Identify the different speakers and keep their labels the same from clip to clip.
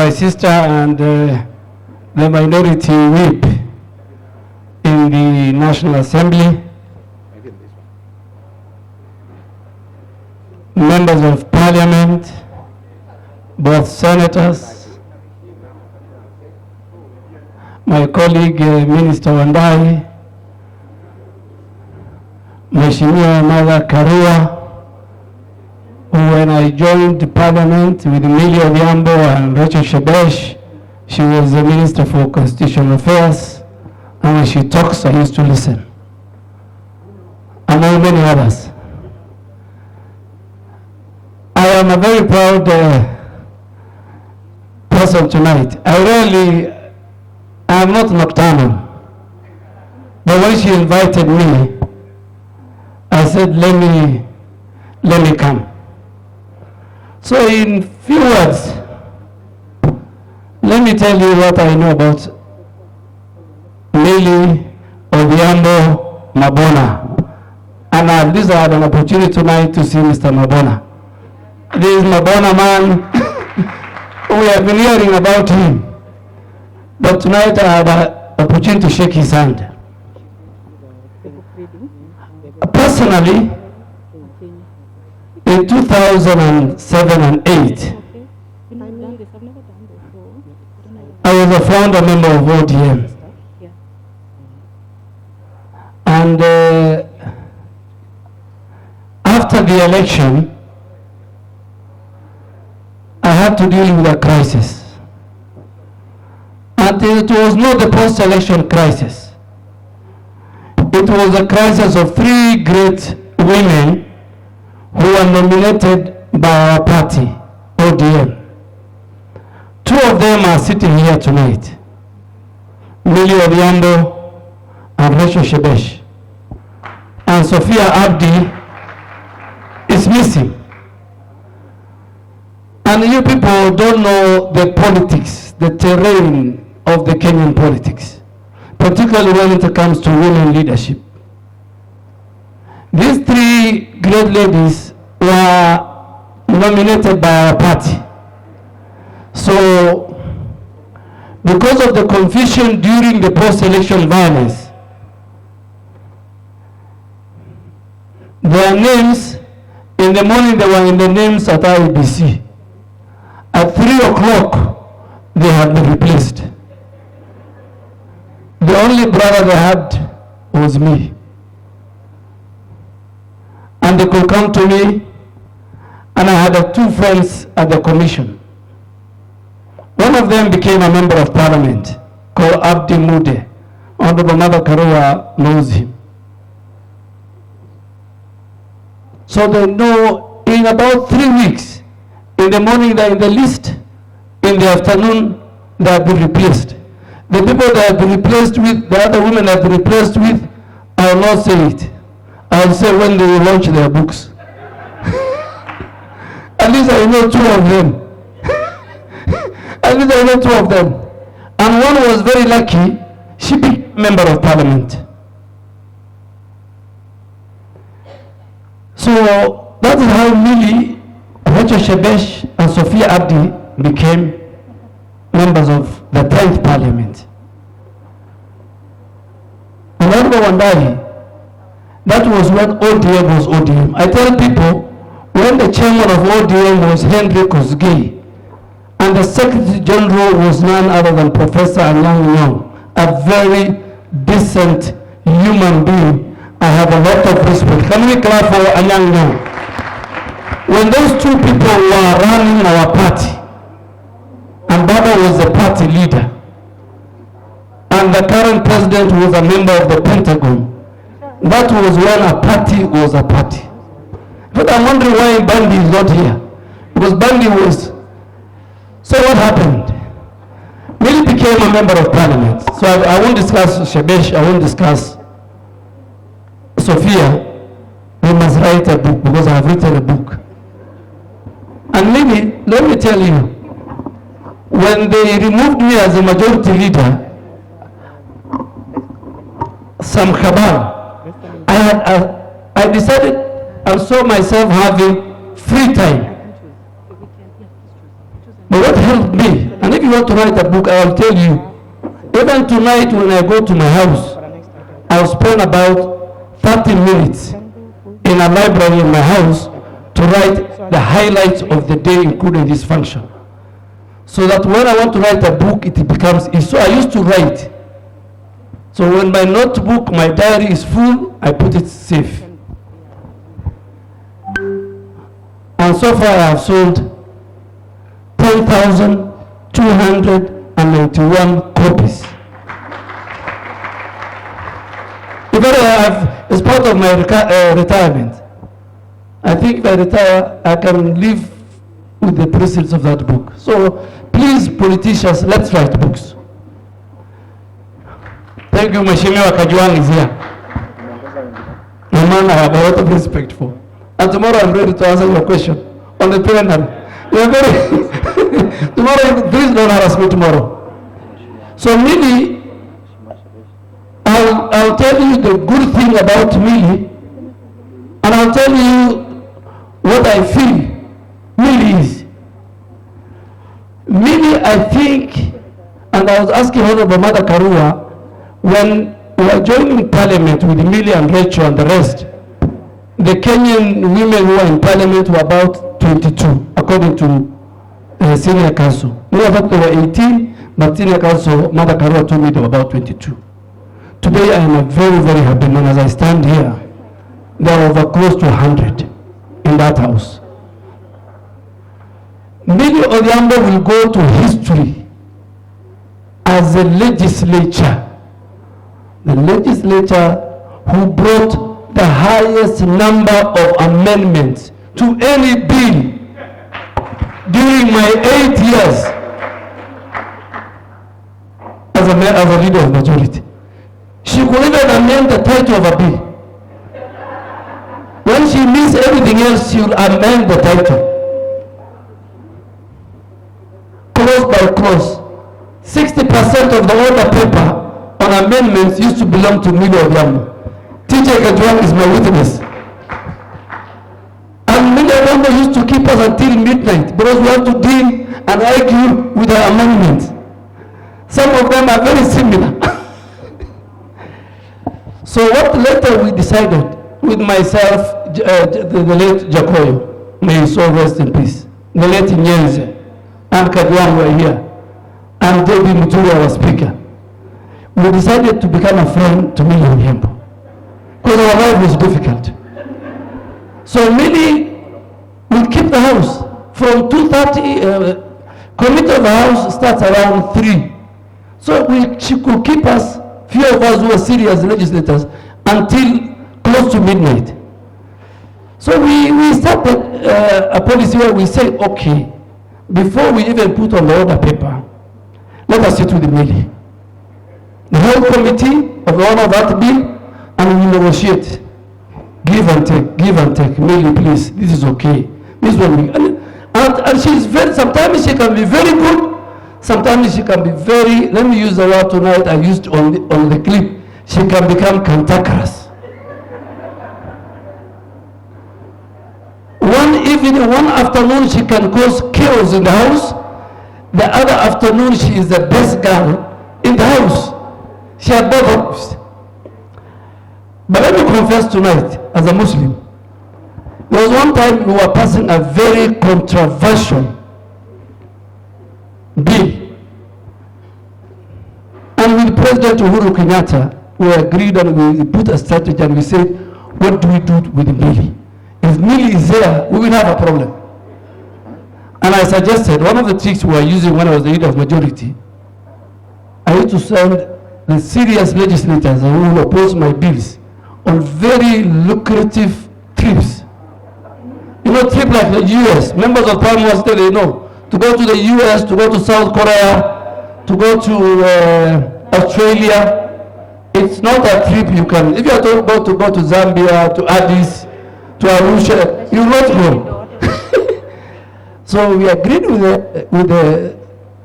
Speaker 1: my sister and the minority whip in the National Assembly, members of Parliament, both senators, my colleague Minister Wandai, Mheshimiwa Mother Karua, who when I joined the Parliament with Millie Odhiambo and Rachel Shebesh, she was the Minister for Constitutional Affairs, and when she talks, I used to listen, among many others. I am a very proud person tonight. I am not nocturnal, but when she invited me, I said, let me come. So in few words, let me tell you what I know about Millie, Odhiambo, Mabona. And at least I had an opportunity tonight to see Mr. Mabona. This Mabona man, we have been hearing about him. But tonight I had an opportunity to shake his hand. Personally, in 2007 and 8, I was a founder member of ODM. And after the election, I had to deal with a crisis. And it was not the post-election crisis. It was a crisis of three great women who were nominated by our party, ODM. Two of them are sitting here tonight, Millie Odhiambo and Rachel Shebesh. And Sophia Abdi is missing. And you people don't know the politics, the terrain of the Kenyan politics, particularly when it comes to women leadership. These three great ladies were nominated by our party. So, because of the confusion during the post-election violence, their names, in the morning they were in the names at IEBC. At 3 o'clock, they had been replaced. The only brother they had was me. And they could come to me, and I had two friends at the commission. One of them became a member of parliament called Abdi Mude. Honorable Mother Karua knows him. So they know in about 3 weeks, in the morning they're in the list, in the afternoon they have been replaced. The people that have been replaced with, the other women that have been replaced with, I will not say it. I will say when they will launch their books. At least I know two of them. At least I know two of them. And one was very lucky, she became member of parliament. So that is how Millie, Rachel Shebesh, and Sophia Abdi became members of the 10th parliament. And Honorable Wandai, that was when ODM was ODM. I tell people, when the chairman of ODM was Henry Kosgei, and the Secretary General was none other than Professor Anyang' Nyong'o, a very decent human being, I have a lot of respect. Can we clap for Anyang' Nyong'o? When those two people were running our party, and Baba was the party leader, and the current president was a member of the Pentagon, that was when a party was a party. But I'm wondering why Bandi is not here. Because Bandi was... So what happened? Millie became a member of parliament. So I won't discuss Shebesh, I won't discuss Sophia. We must write a book because I have written a book. And Millie, let me tell you, when they removed me as a majority leader, some cabal, I decided I saw myself having free time. But what helped me, and want to write a book, I'll tell you. Even tonight when I go to my house, I'll spend about 30 minutes in a library in my house to write the highlights of the day, including this function. So that when I want to write a book, it becomes easy. So I used to write. So when my notebook, my diary is full, I put it safe. And so far I have sold 10,291 copies. If I have, as part of my retirement, I think if I retire, I can live with the proceeds of that book. So please, politicians, let's write books. Thank you, Mheshimiwa Kajwang is here. A man I have a lot of respect for. And tomorrow I'm ready to answer your question on the plenary. You're very tomorrow, please don't harass me tomorrow. So Millie, I'll tell you the good thing about Millie, and I'll tell you what I feel Millie is. Millie, I think, and I was asking Honorable Mother Karua, when we were joining Parliament with Millie and Rachel and the rest, the Kenyan women who were in Parliament were about 22, according to Senior Council. We thought they were 18, but Senior Council, Mother Karua told me they were about 22. Today I am a very, very happy man. As I stand here, there are over close to 100 in that house. Millie Odhiambo will go to history as a legislature. The legislature who brought the highest number of amendments to any bill during my 8 years as a leader of majority. She could even amend the title of a bill. When she means everything else, she will amend the title. Clause by clause. 60% of the order paper on amendments used to belong to Millie Odhiambo. TJ Kajwang is my witness. And Millie Odhiambo used to keep us until midnight because we had to deal and argue with her amendments. Some of them are very similar. So what later we decided with myself, the late Jacoyo, may his soul rest in peace, the late Nyenze, and Kajwang were here, and David Muturi, our speaker. We decided to become a friend to Millie Odhiambo because our life was difficult. So Millie will keep the house from 2:30. Committee of the house starts around 3. So she could keep us, few of us who were serious legislators, until close to midnight. So we started a policy where we say, okay, before we even put on the order paper, let us sit with Millie, the whole committee of the honor of that bill, and we negotiate. Give and take. Millie, please, this is okay. This one, and she's very, sometimes she can be very good, sometimes she can be very, let me use the word tonight I used on the clip, she can become cantankerous. One afternoon she can cause chaos in the house, the other afternoon she is the best girl in the house. She had both options. But let me confess tonight, as a Muslim, there was one time we were passing a very controversial bill. And with President Uhuru Kenyatta, we agreed and we put a strategy and we said, what do we do with Millie? If Millie is there, we will have a problem. And I suggested, one of the tricks we were using when I was the leader of majority, I used to send the serious legislators who will oppose my bills on very lucrative trips. You know, trip like the US, members of Parliament, they know, to go to the US, to go to South Korea, to go to Australia. It's not a trip you can, if you are to go to Zambia, to Addis, to Arusha, you will not go. So we agreed with the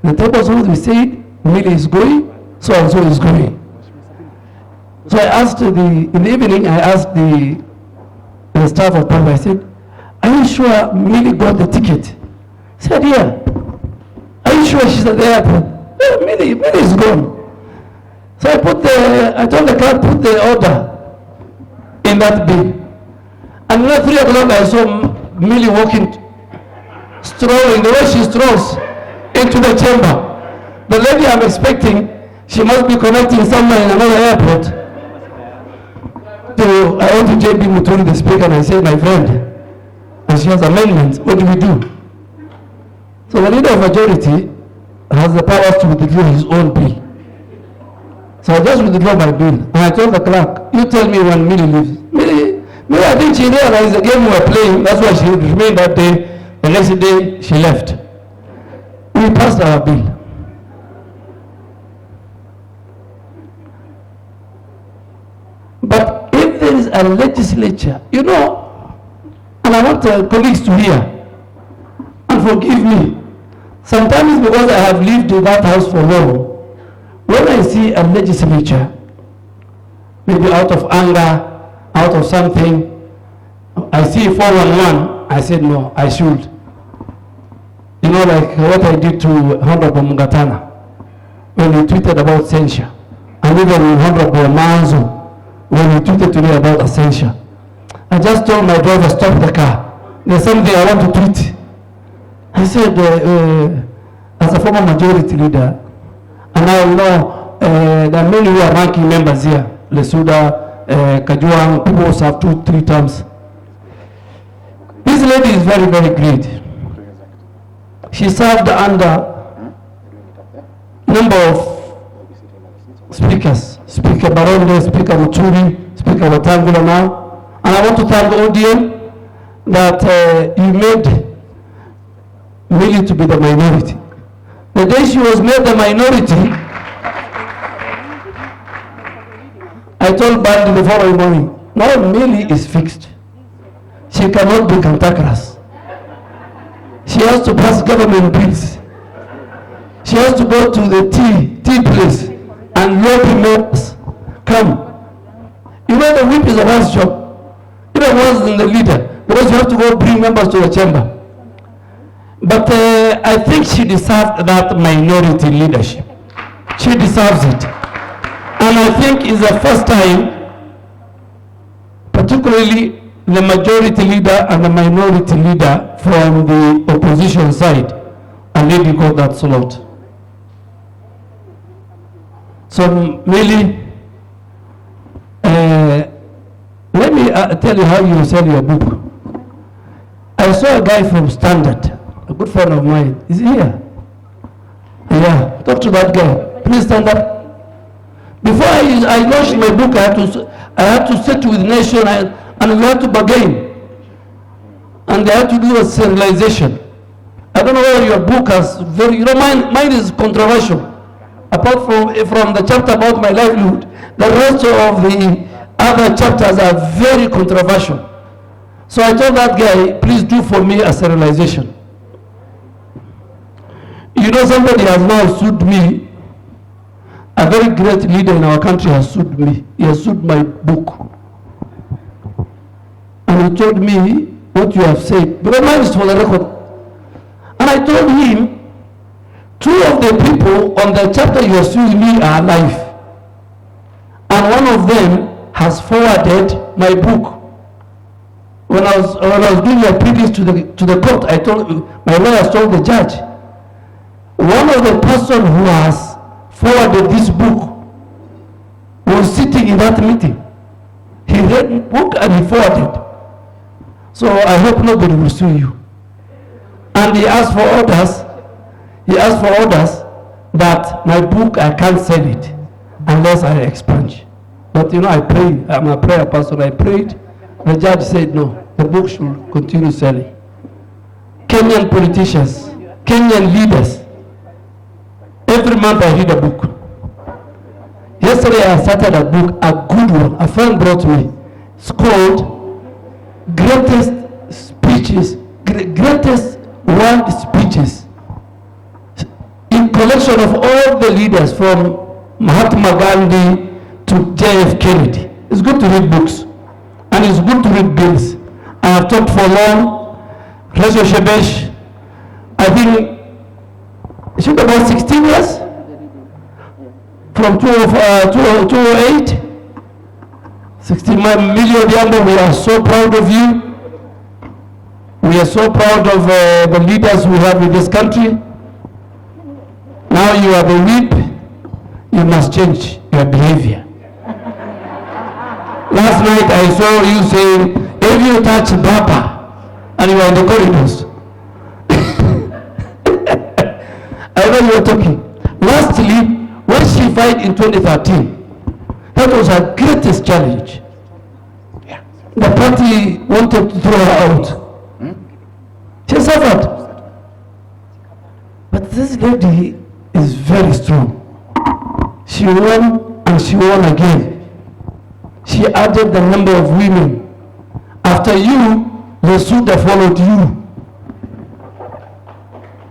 Speaker 1: tablespoons. We said, Millie is going, so and so is going. So I asked in the evening, I asked the staff of Parliament, I said, are you sure Millie got the ticket? He said, yeah. Are you sure she's at the airport? Millie is gone. So I told the clerk, put the order in that bill. And at 3 o'clock I saw Millie walking, strolling, the way she strolls into the chamber. The lady I'm expecting, she must be connecting somewhere in another airport. I went to JB Muturi, the speaker, and I said, my friend, and she has amendments, what do we do? So the leader of majority has the powers to withdraw his own bill. So I just withdraw my bill. And I told the clerk, you tell me when Millie leaves. Millie, I think she realized the game we were playing. That's why she remained that day. The next day, she left. We passed our bill. But if there is a legislature, you know, and I want colleagues to hear, and forgive me, sometimes because I have lived in that house for long, when I see a legislature, maybe out of anger, out of something, I see 411, I said, no, I should. You know, like what I did to Honorable Mugatana, when he tweeted about censure, and even Honorable Manzo, when he tweeted to me about a censure. I just told my driver, stop the car. There's something I want to tweet. I said, as a former majority leader, and now you know there are many who are ranking members here, Lesuda, Kajuang, people who serve 2-3 terms. This lady is very, very great. She served under number of speakers, Speaker Baronde, Speaker Muturi, Speaker Watangula now. And I want to thank Odhiambo that he made Millie to be the minority. The day she was made the minority, I told Bandi the following morning, now Millie is fixed. She cannot be cantankerous. She has to pass government bills. She has to go to the tea place and lobby members. Come. You know the whip is a worse job. Even worse than the leader, because you have to go bring members to the chamber. But I think she deserved that minority leadership. She deserves it. And I think it's the first time, particularly the majority leader and the minority leader from the opposition side, a lady got that slot. So Millie, let me tell you how you sell your book. I saw a guy from Standard, a good friend of mine. Is he here? Yeah, talk to that guy. Please stand up. Before I launched my book, I had to sit with Nation and we had to bargain. And they had to do a serialization. I don't know whether your book has very, you know, mine is controversial. Apart from the chapter about my livelihood, the rest of the other chapters are very controversial. So I told that guy, please do for me a serialization. You know, somebody has now sued me. A very great leader in our country has sued me. He has sued my book. And he told me what you have said. But mine is for the record. And I told him, 2 of the people on the chapter you are suing me are alive. And one of them has forwarded my book. When I was doing my pleadings to the court, I told my lawyers told the judge, one of the person who has forwarded this book was sitting in that meeting. He read the book and he forwarded. So I hope nobody will sue you. And he asked for orders. He asked for orders that my book, I can't sell it unless I expunge. But you know, I prayed. I'm a prayer person. I prayed. The judge said no, the book should continue selling. Kenyan politicians, Kenyan leaders, every month I read a book. Yesterday I started a book, a good one. A friend brought me. It's called Greatest Speeches, Greatest World Speeches. In collection of all the leaders from Mahatma Gandhi to JF Kennedy. It's good to read books. And it's good to read bills. I have talked for long. Resho Shebesh, I think Is it about 16 years? From 2008? 16 Millie Odhiambo, we are so proud of you. We are so proud of the leaders we have in this country. Now you are the whip, you must change your behavior. Last night I saw you saying, if you touch Baba, and you are in the corridors. I know you are talking. Lastly, when she fight in 2013, that was her greatest challenge. The party wanted to throw her out. She suffered. But this lady is very strong. She won and she won again. She added the number of women. After you, Lesuda followed you.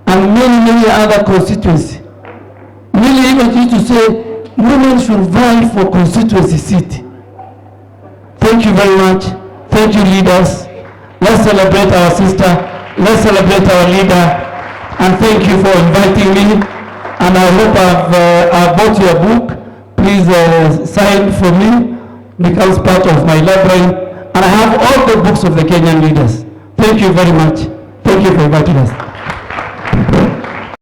Speaker 1: And many other constituencies. Millie even used to say, women should vie for constituency seat. Thank you very much. Thank you, leaders. Let's celebrate our sister. Let's celebrate our leader. And thank you for inviting me. And I hope I've bought your book. Please sign for me. Becomes part of my library. And I have all the books of the Kenyan leaders. Thank you very much. Thank you for inviting us.